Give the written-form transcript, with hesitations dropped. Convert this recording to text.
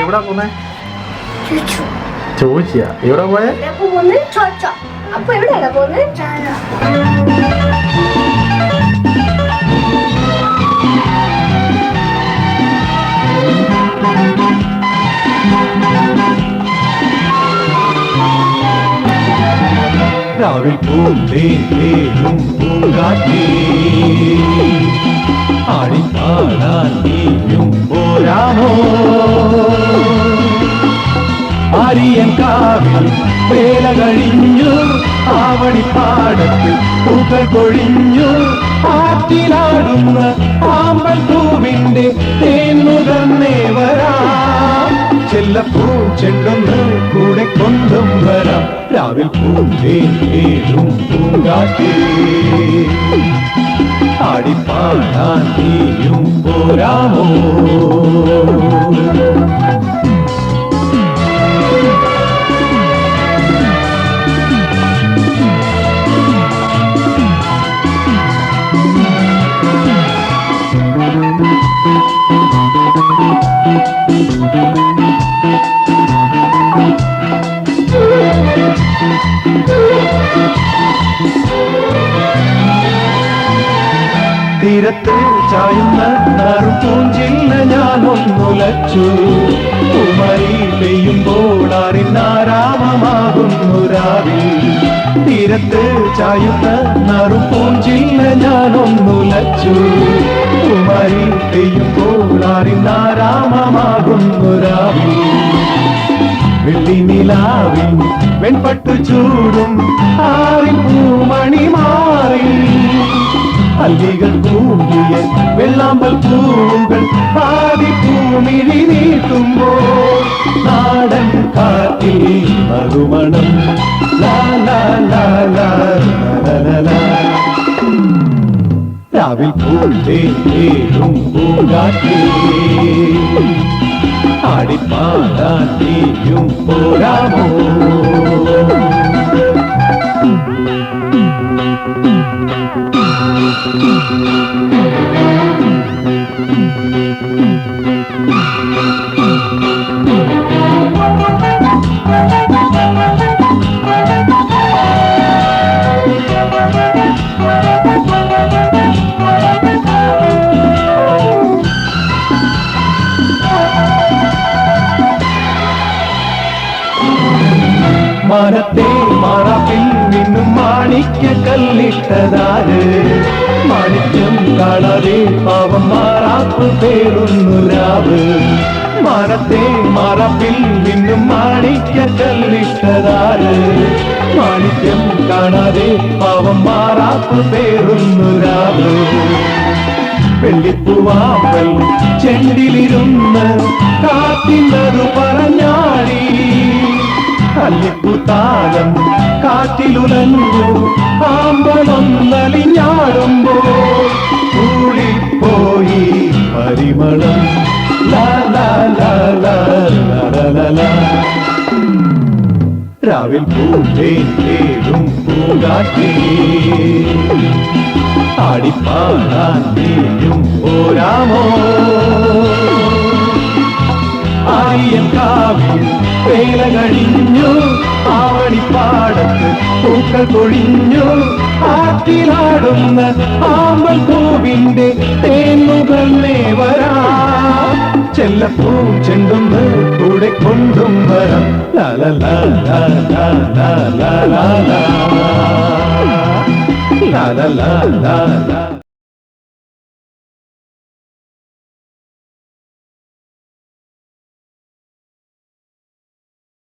എവിടെ പോന്നെ? ചോദിച്ചാ എവിടെ പോയെ? അപ്പൊ എവിടെയാ പോന്നെ? രാവിൽ പൂന്തേനും പൂങ്കാറ്റേ ആടിപ്പാടാൻ നീയും പോരാമോ? ആര്യൻ കാവിൽ വേല കഴിഞ്ഞു, ആവണിപ്പാടത്തിൽ പൂക്കൾ കൊഴിഞ്ഞു, ആറ്റിലാടുന്ന ആമ്പൽ പൂവിന്റെ തേന്നുകന്നേ വരാം. ചെല്ലപ്പൂ ചെണ്ടൊന്ന് കൂടെ കൊണ്ടും വരാം. രാവിൽ പൂന്തേനും പൂങ്കാറ്റേ ആടിപ്പാടാൻ നീയും പോരാമോ? തീരത്ത് ചായുന്ന നറുപൂഞ്ചില്ല ഞാൻ ഒന്നുലച്ചു. കുമരി പെയ്യുമ്പോൾ അറിനാരാമമാകുന്നു രാവിൽ. തീരത്ത് ചായുന്ന നറുപൂഞ്ചില്ല ഞാൻ ഒന്നുലച്ചു. കുമരി പെയ്യുമ്പോൾ അറിനാരാമമാകുന്നു രാവിൽ. വെള്ളി നിലാവിൽ വെൺപട്ടു ചൂടും ആറിൻ പൂമണി മാറി. അല്ലികൾ കൂടിയ വെള്ളാമ്പൽ പൂവുകൾ പാതി പൂമിഴി നീട്ടുമ്പോൾ നാടൻ കാറ്റിൽ മറുമണം. ലാ ലാ ലാ ലാ ലാ ലാ. രാവിൽ പൂന്തേനും പൂങ്കാറ്റേ ആടിപ്പാടാൻ നീയും പോരാമോ? മരത്തെ മറപ്പിൽ നിന്നും മാണിക്യ കല്ലിട്ടതാര്? മാണിക്യം കാണാതെ പാവം മാറാപ്പ് പേറുന്നു രാവ്. മരത്തെ മറപ്പിൽ നിന്നും മാണിക്യ കല്ലിട്ടതാര്? മാണിക്യം കാണാതെ പാവം മാറാപ്പ് പേറുന്നു രാവ്. വെള്ളിപ്പൂവാമ്പൽ ചെണ്ടിലിരുന്ന് കാത്തിനതു പറഞ്ഞാടി. അല്ലിപ്പൂത്താലം കാറ്റിലുലഞ്ഞു ആമ്പളൊന്നലിഞ്ഞാടുമ്പോൾ കൂടിപ്പോയി പരിമളം. ലാ ലാ ലാ ലാ ലാ ലാ. രാവിൽ പൂന്തേനും പൂങ്കാറ്റേ ആടിപ്പാടാൻ നീയും പോരാമോ? ആര്യൻ കാവിൽ വേല കഴിഞ്ഞു, ആവണിപ്പാടത്ത് പൂക്കൾ കൊഴിഞ്ഞു, ആറ്റിലാടുന്ന ആമ്പൽ പൂവിന്റെ തേന്നുകന്നേ വരാം. ചെല്ലപ്പൂ ചെണ്ടൊന്ന് കൂടെ കൊണ്ടും വരാം. ലാ ലാ ലാ ലാ ലാ ലാ ലാ ലാ ലാ ലാ ലാ ലാ ലാ.